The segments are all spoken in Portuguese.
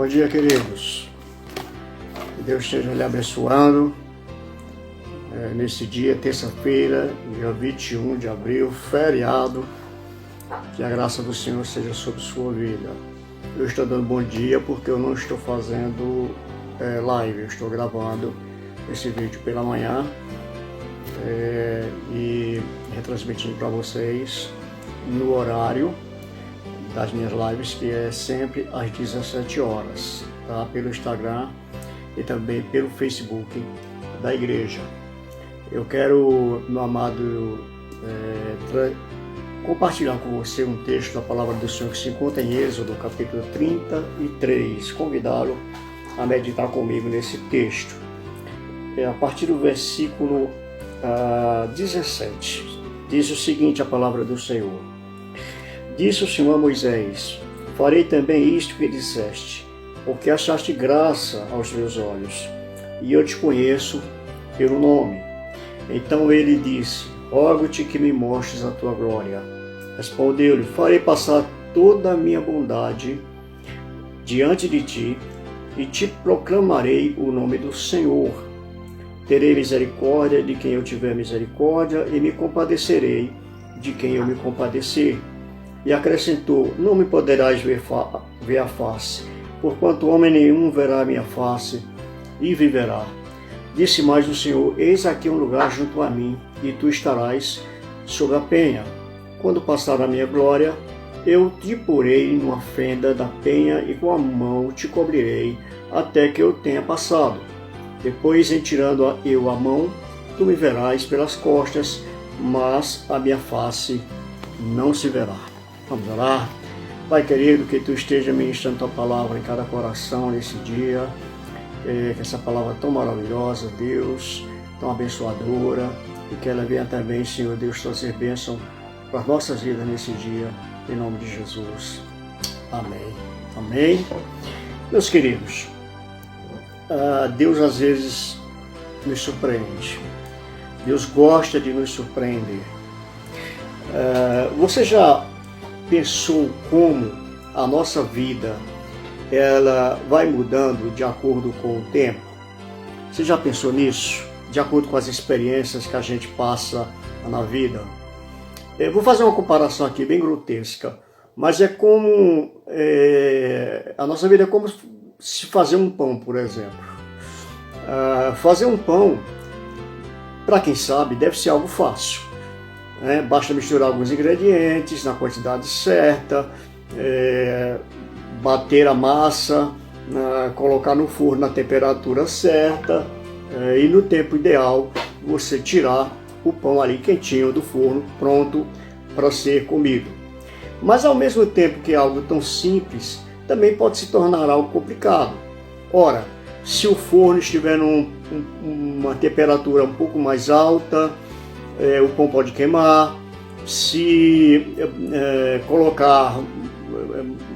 Bom dia, queridos. Que Deus esteja lhe abençoando nesse dia, terça-feira, dia 21 de abril, feriado. Que a graça do Senhor seja sobre sua vida. Eu estou dando bom dia porque eu não estou fazendo live, eu estou gravando esse vídeo pela manhã e retransmitindo para vocês no horário das minhas lives, que é sempre às 17 horas, tá? Pelo Instagram e também pelo Facebook da igreja. Eu quero, meu amado, compartilhar com você um texto da palavra do Senhor que se encontra em Êxodo, capítulo 33. Convidá-lo a meditar comigo nesse texto. A partir do versículo 17, diz o seguinte a palavra do Senhor. Disse o Senhor a Moisés: farei também isto que disseste, porque achaste graça aos meus olhos, e eu te conheço pelo nome. Então ele disse: rogo-te que me mostres a tua glória. Respondeu-lhe: farei passar toda a minha bondade diante de ti, e te proclamarei o nome do Senhor. Terei misericórdia de quem eu tiver misericórdia, e me compadecerei de quem eu me compadecer. E acrescentou: não me poderás ver a face, porquanto homem nenhum verá a minha face e viverá. Disse mais o Senhor: eis aqui um lugar junto a mim, e tu estarás sob a penha. Quando passar a minha glória, eu te porei numa fenda da penha, e com a mão te cobrirei, até que eu tenha passado. Depois, em tirando eu a mão, tu me verás pelas costas, mas a minha face não se verá. Vamos orar. Pai querido, que tu esteja ministrando tua palavra em cada coração nesse dia, que essa palavra tão maravilhosa, Deus, tão abençoadora, e que ela venha também, Senhor Deus, trazer bênção para as nossas vidas nesse dia, em nome de Jesus. Amém. Amém. Meus queridos, Deus às vezes nos surpreende. Deus gosta de nos surpreender. Você já pensou como a nossa vida ela vai mudando de acordo com o tempo? Você já pensou nisso? De acordo com as experiências que a gente passa na vida? Eu vou fazer uma comparação aqui bem grotesca, mas é como a nossa vida é como se fazer um pão, por exemplo. Fazer um pão, para quem sabe, deve ser algo fácil. Basta misturar alguns ingredientes na quantidade certa, bater a massa, colocar no forno na temperatura certa e no tempo ideal você tirar o pão ali quentinho do forno, pronto para ser comido. Mas ao mesmo tempo que é algo tão simples, também pode se tornar algo complicado. Ora, se o forno estiver numa temperatura um pouco mais alta, o pão pode queimar. Se colocar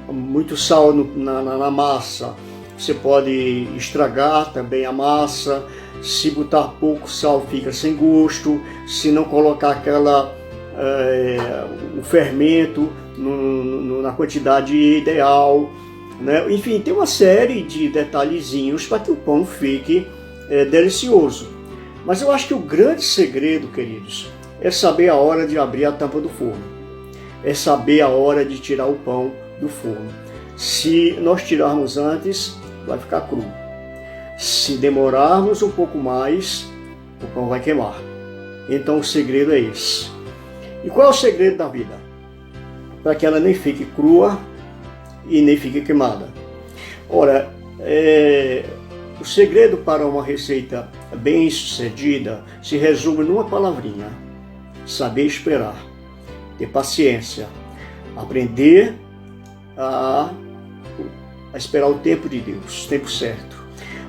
muito sal na massa, você pode estragar também a massa. Se botar pouco sal, fica sem gosto. Se não colocar o fermento na quantidade ideal, né? Enfim, tem uma série de detalhezinhos para que o pão fique delicioso. Mas eu acho que o grande segredo, queridos, é saber a hora de abrir a tampa do forno. É saber a hora de tirar o pão do forno. Se nós tirarmos antes, vai ficar cru. Se demorarmos um pouco mais, o pão vai queimar. Então o segredo é esse. E qual é o segredo da vida? Para que ela nem fique crua e nem fique queimada. Ora, o segredo para uma receita bem sucedida se resume numa palavrinha: saber esperar, ter paciência, aprender a esperar o tempo de Deus, o tempo certo.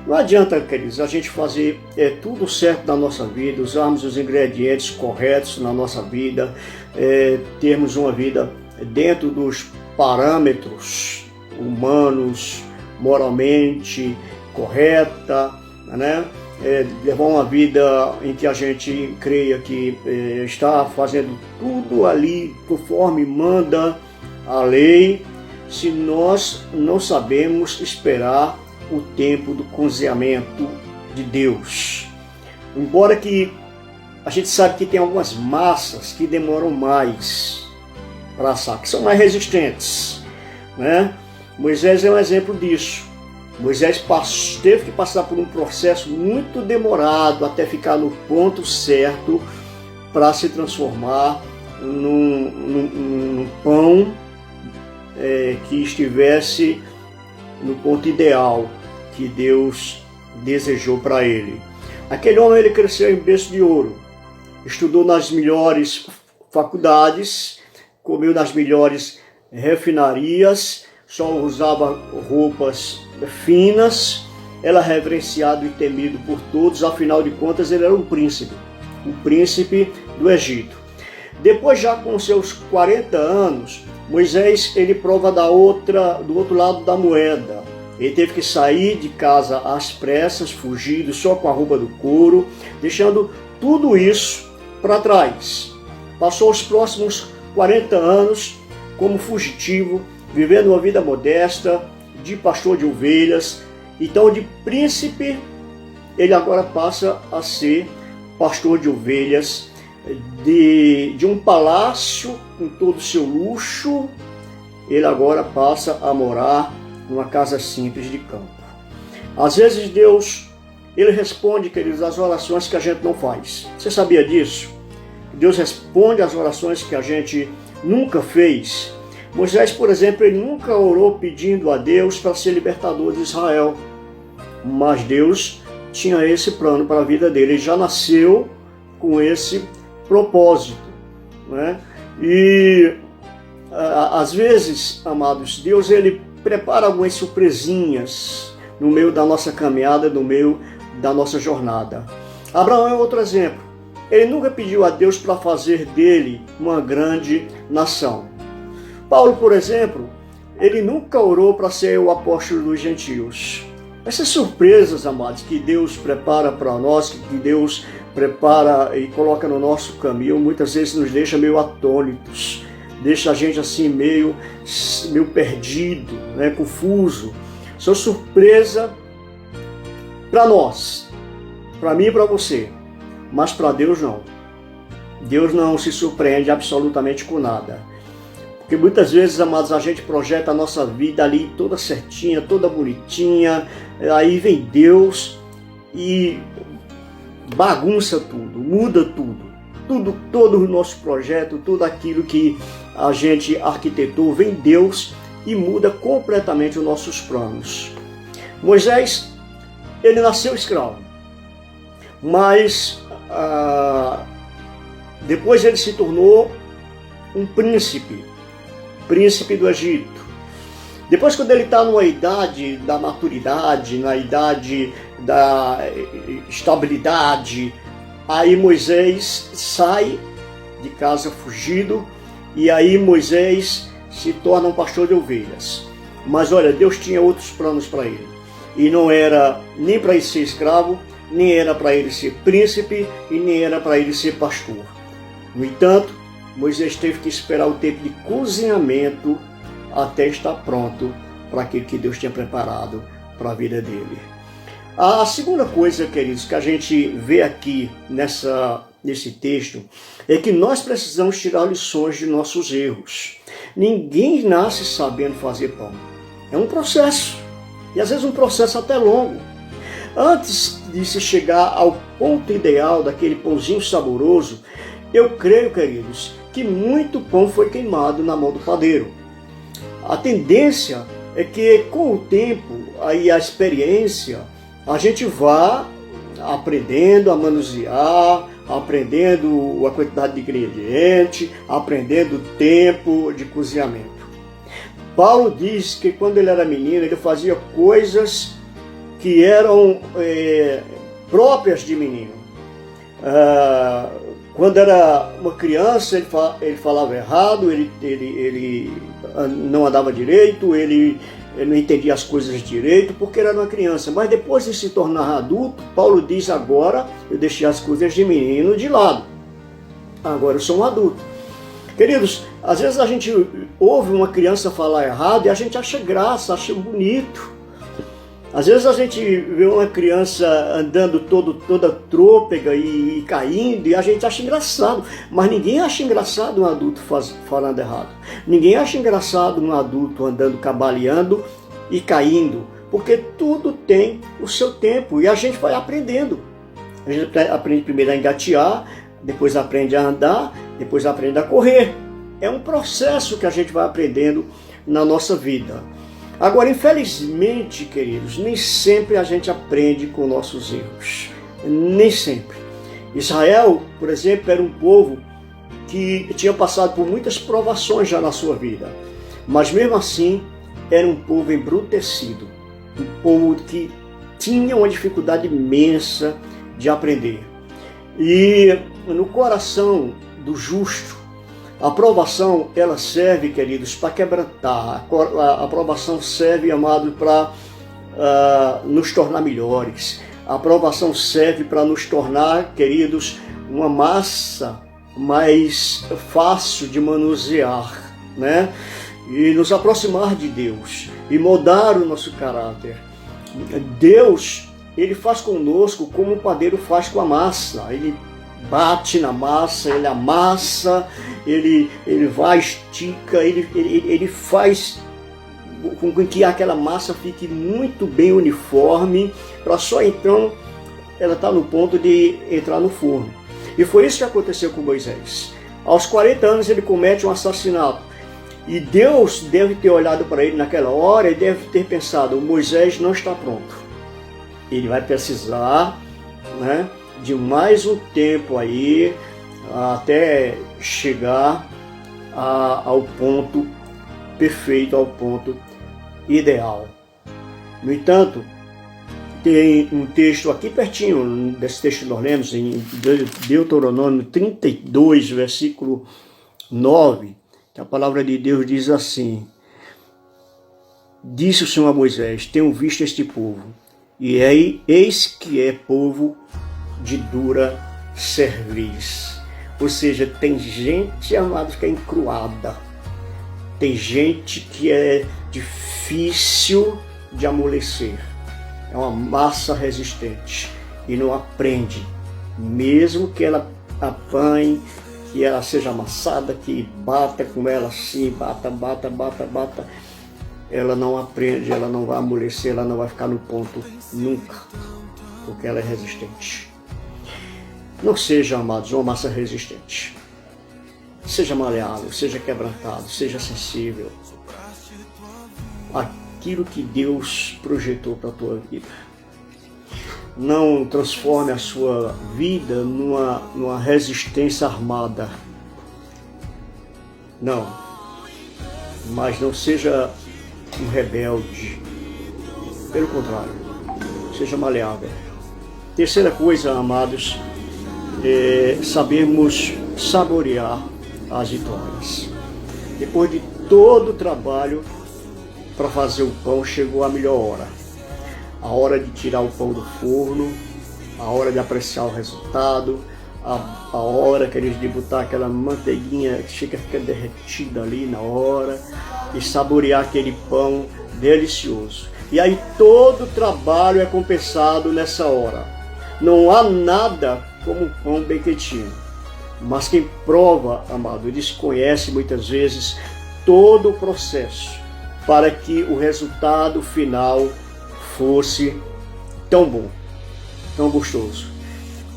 Não adianta, queridos, a gente fazer tudo certo na nossa vida, usarmos os ingredientes corretos na nossa vida, termos uma vida dentro dos parâmetros humanos, moralmente correta, né? Levar uma vida em que a gente creia que está fazendo tudo ali conforme manda a lei, se nós não sabemos esperar o tempo do cozinhamento de Deus. Embora que a gente sabe que tem algumas massas que demoram mais para assar, que são mais resistentes, né? Moisés é um exemplo disso. Moisés teve que passar por um processo muito demorado até ficar no ponto certo para se transformar num pão que estivesse no ponto ideal que Deus desejou para ele. Aquele homem, ele cresceu em berço de ouro, estudou nas melhores faculdades, comeu nas melhores refinarias, só usava roupas finas, era reverenciado e temido por todos, afinal de contas ele era um príncipe, o príncipe do Egito. Depois, já com seus 40 anos, Moisés ele prova do outro lado da moeda. Ele teve que sair de casa às pressas, fugido, só com a roupa do couro, deixando tudo isso para trás. Passou os próximos 40 anos como fugitivo, vivendo uma vida modesta, de pastor de ovelhas. Então, de príncipe, ele agora passa a ser pastor de ovelhas, de um palácio com todo o seu luxo, ele agora passa a morar numa casa simples de campo. Às vezes Deus, ele responde, queridos, às orações que a gente não faz. Você sabia disso? Deus responde às orações que a gente nunca fez. Moisés, por exemplo, ele nunca orou pedindo a Deus para ser libertador de Israel. Mas Deus tinha esse plano para a vida dele. Ele já nasceu com esse propósito, né? E às vezes, amados, Deus ele prepara algumas surpresinhas no meio da nossa caminhada, no meio da nossa jornada. Abraão é outro exemplo. Ele nunca pediu a Deus para fazer dele uma grande nação. Paulo, por exemplo, ele nunca orou para ser o apóstolo dos gentios. Essas surpresas, amados, que Deus prepara para nós, que Deus prepara e coloca no nosso caminho, muitas vezes nos deixa meio atônitos, deixa a gente assim meio perdido, né, confuso. São surpresa para nós, para mim e para você, mas para Deus não. Deus não se surpreende absolutamente com nada. Porque muitas vezes, amados, a gente projeta a nossa vida ali toda certinha, toda bonitinha, aí vem Deus e bagunça tudo, muda tudo, todo o nosso projeto, tudo aquilo que a gente arquitetou, vem Deus e muda completamente os nossos planos. Moisés, ele nasceu escravo, mas depois ele se tornou um príncipe do Egito. Depois, quando ele está numa idade da maturidade, na idade da estabilidade, aí Moisés sai de casa fugido, e aí Moisés se torna um pastor de ovelhas. Mas olha, Deus tinha outros planos para ele. E não era nem para ele ser escravo, nem era para ele ser príncipe, e nem era para ele ser pastor. No entanto, Moisés teve que esperar o tempo de cozinhamento até estar pronto para aquilo que Deus tinha preparado para a vida dele. A segunda coisa, queridos, que a gente vê aqui nesse texto é que nós precisamos tirar lições de nossos erros. Ninguém nasce sabendo fazer pão. É um processo, e às vezes um processo até longo. Antes de se chegar ao ponto ideal daquele pãozinho saboroso, eu creio, queridos, que muito pão foi queimado na mão do padeiro. A tendência é que com o tempo e a experiência, a gente vá aprendendo a manusear, aprendendo a quantidade de ingrediente, aprendendo o tempo de cozinhamento. Paulo diz que quando ele era menino, ele fazia coisas que eram próprias de menino. Quando era uma criança, ele falava errado, ele não andava direito, ele não entendia as coisas direito, porque era uma criança. Mas depois de se tornar adulto, Paulo diz: agora eu deixei as coisas de menino de lado. Agora eu sou um adulto. Queridos, às vezes a gente ouve uma criança falar errado e a gente acha graça, acha bonito. Às vezes a gente vê uma criança andando toda trôpega e caindo e a gente acha engraçado, mas ninguém acha engraçado um adulto falando errado. Ninguém acha engraçado um adulto andando cambaleando e caindo, porque tudo tem o seu tempo e a gente vai aprendendo. A gente aprende primeiro a engatear, depois aprende a andar, depois aprende a correr. É um processo que a gente vai aprendendo na nossa vida. Agora, infelizmente, queridos, nem sempre a gente aprende com nossos erros. Nem sempre. Israel, por exemplo, era um povo que tinha passado por muitas provações já na sua vida. Mas mesmo assim, era um povo embrutecido. Um povo que tinha uma dificuldade imensa de aprender. E no coração do justo, a provação, ela serve, queridos, para quebrantar. A provação serve, amado, para nos tornar melhores. A provação serve para nos tornar, queridos, uma massa mais fácil de manusear, né? E nos aproximar de Deus e moldar o nosso caráter. Deus, ele faz conosco como o padeiro faz com a massa. Ele bate na massa, ele amassa, ele vai, estica, ele faz com que aquela massa fique muito bem uniforme, para só então ela estar no ponto de entrar no forno. E foi isso que aconteceu com Moisés. Aos 40 anos ele comete um assassinato. E Deus deve ter olhado para ele naquela hora e deve ter pensado, Moisés não está pronto. Ele vai precisar, né, de mais um tempo aí até chegar ao ponto perfeito, ao ponto ideal. No entanto, tem um texto aqui pertinho desse texto que nós lemos, em Deuteronômio 32, versículo 9, que a palavra de Deus diz assim: Disse o Senhor a Moisés, tenho visto este povo, e eis que é povo de dura cerviz. Ou seja, tem gente, amados, que é encruada. Tem gente que é difícil de amolecer. É uma massa resistente e não aprende. Mesmo que ela apanhe, que ela seja amassada, que bata com ela assim, bata, ela não aprende, ela não vai amolecer, ela não vai ficar no ponto nunca, porque ela é resistente. Não seja, amados, uma massa resistente. Seja maleável, seja quebrantado, seja sensível àquilo que Deus projetou para a tua vida. Não transforme a sua vida numa resistência armada. Não. Mas não seja um rebelde. Pelo contrário, seja maleável. Terceira coisa, amados, é sabermos saborear as vitórias. Depois de todo o trabalho para fazer o pão, chegou a melhor hora. A hora de tirar o pão do forno, a hora de apreciar o resultado, a hora, queridos, de botar aquela manteiguinha que chega a ficar derretida ali na hora e saborear aquele pão delicioso. E aí todo o trabalho é compensado nessa hora. Não há nada como um pão bem quentinho. Mas quem prova, amado, desconhece muitas vezes todo o processo para que o resultado final fosse tão bom, tão gostoso.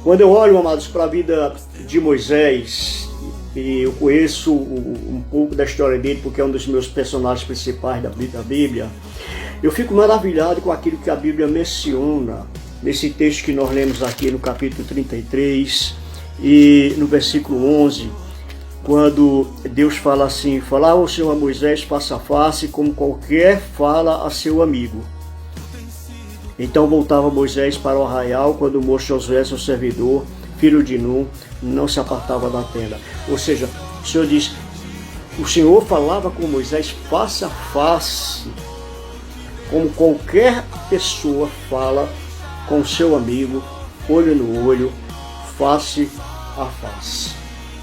Quando eu olho, amados, para a vida de Moisés, e eu conheço um pouco da história dele, porque é um dos meus personagens principais da Bíblia, eu fico maravilhado com aquilo que a Bíblia menciona nesse texto que nós lemos aqui no capítulo 33 e no versículo 11, quando Deus fala assim: falava o Senhor a Moisés face a face, como qualquer fala a seu amigo. Então voltava Moisés para o arraial, quando o moço Josué, seu servidor, filho de Nun, não se apartava da tenda. Ou seja, o Senhor diz, o Senhor falava com Moisés face a face, como qualquer pessoa fala com seu amigo, olho no olho, face a face.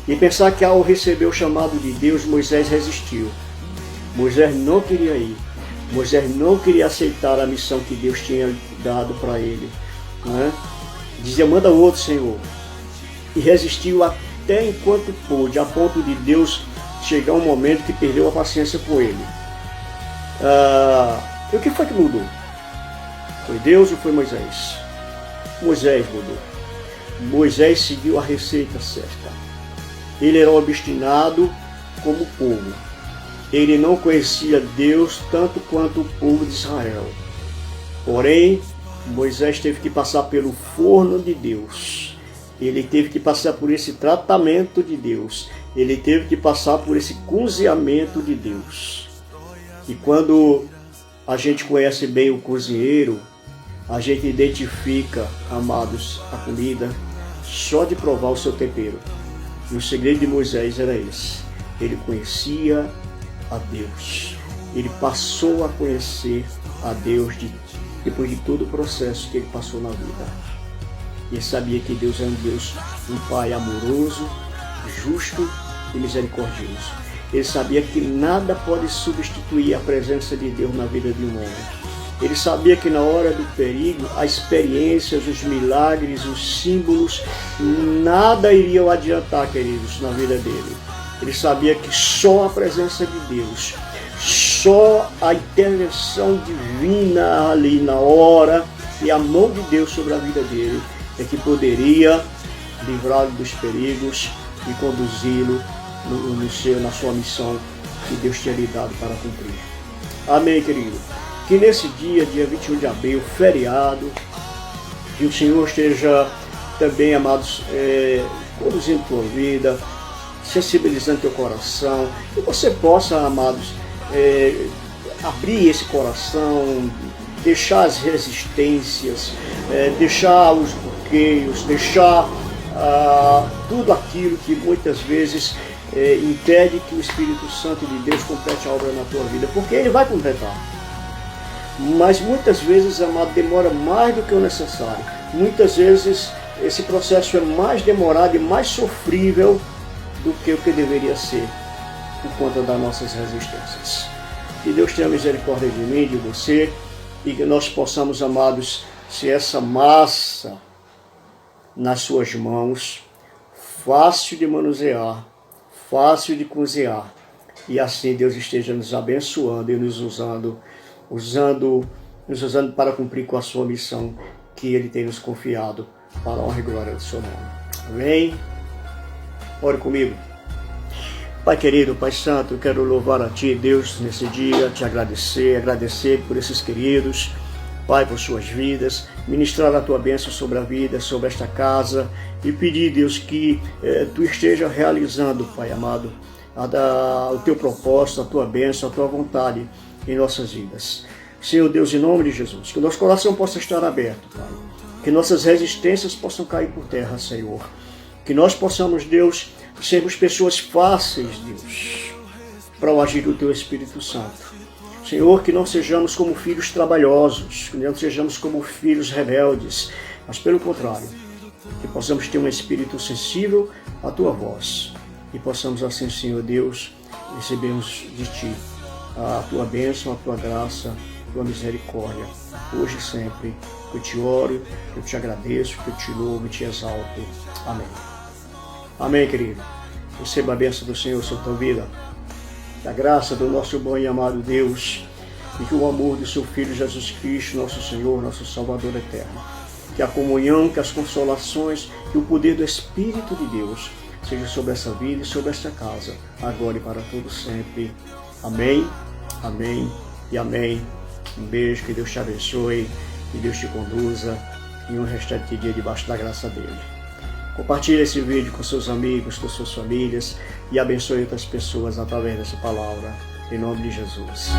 E pensar que ao receber o chamado de Deus, Moisés resistiu. Moisés não queria ir. Moisés não queria aceitar a missão que Deus tinha dado para ele. Né? Dizia, manda outro, Senhor. E resistiu até enquanto pôde, a ponto de Deus chegar um momento que perdeu a paciência com ele. E o que foi que mudou? Foi Deus ou foi Moisés? Moisés mudou. Moisés seguiu a receita certa. Ele era obstinado como o povo. Ele não conhecia Deus tanto quanto o povo de Israel. Porém, Moisés teve que passar pelo forno de Deus. Ele teve que passar por esse tratamento de Deus. Ele teve que passar por esse cozinhamento de Deus. E quando a gente conhece bem o cozinheiro, a gente identifica, amados, a comida só de provar o seu tempero. E o segredo de Moisés era esse. Ele conhecia a Deus. Ele passou a conhecer a Deus depois de todo o processo que ele passou na vida. Ele sabia que Deus é um Deus, um Pai amoroso, justo e misericordioso. Ele sabia que nada pode substituir a presença de Deus na vida de um homem. Ele sabia que na hora do perigo, as experiências, os milagres, os símbolos, nada iriam adiantar, queridos, na vida dele. Ele sabia que só a presença de Deus, só a intervenção divina ali na hora e a mão de Deus sobre a vida dele é que poderia livrá-lo dos perigos e conduzi-lo na sua missão que Deus tinha lhe dado para cumprir. Amém, querido? Que nesse dia 21 de abril, feriado, que o Senhor esteja também, amados, conduzindo tua vida, sensibilizando teu coração, que você possa, amados, abrir esse coração, deixar as resistências, deixar os bloqueios, deixar tudo aquilo que muitas vezes impede que o Espírito Santo de Deus complete a obra na tua vida, porque Ele vai completar. Mas muitas vezes, amado, demora mais do que o necessário. Muitas vezes esse processo é mais demorado e mais sofrível do que o que deveria ser, por conta das nossas resistências. Que Deus tenha misericórdia de mim, de você, e que nós possamos, amados, ser essa massa nas suas mãos, fácil de manusear, fácil de cozinhar, e assim Deus esteja nos abençoando e nos usando para cumprir com a sua missão que Ele tem nos confiado para a honra e glória do seu nome. Amém? Ore comigo. Pai querido, Pai Santo, eu quero louvar a Ti, Deus, nesse dia, Te agradecer por esses queridos, Pai, por suas vidas, ministrar a Tua bênção sobre a vida, sobre esta casa, e pedir, Deus, que Tu esteja realizando, Pai amado, o Teu propósito, a Tua bênção, a Tua vontade em nossas vidas. Senhor Deus, em nome de Jesus, que o nosso coração possa estar aberto, Pai, que nossas resistências possam cair por terra, Senhor, que nós possamos, Deus, sermos pessoas fáceis, Deus, para o agir do Teu Espírito Santo. Senhor, que não sejamos como filhos trabalhosos, que não sejamos como filhos rebeldes, mas pelo contrário, que possamos ter um espírito sensível à Tua voz e possamos assim, Senhor Deus, recebermos de Ti a Tua bênção, a Tua graça, a Tua misericórdia, hoje e sempre. Eu Te oro, eu Te agradeço, eu Te louvo e Te exalto. Amém. Amém, querido. Receba a bênção do Senhor sobre a tua vida. A graça do nosso bom e amado Deus e que o amor do seu Filho Jesus Cristo, nosso Senhor, nosso Salvador eterno, que a comunhão, que as consolações, que o poder do Espírito de Deus seja sobre essa vida e sobre esta casa, agora e para todo sempre. Amém, amém e amém. Um beijo, que Deus te abençoe, que Deus te conduza em um restante dia debaixo da graça dele. Compartilhe esse vídeo com seus amigos, com suas famílias e abençoe outras pessoas através dessa palavra. Em nome de Jesus.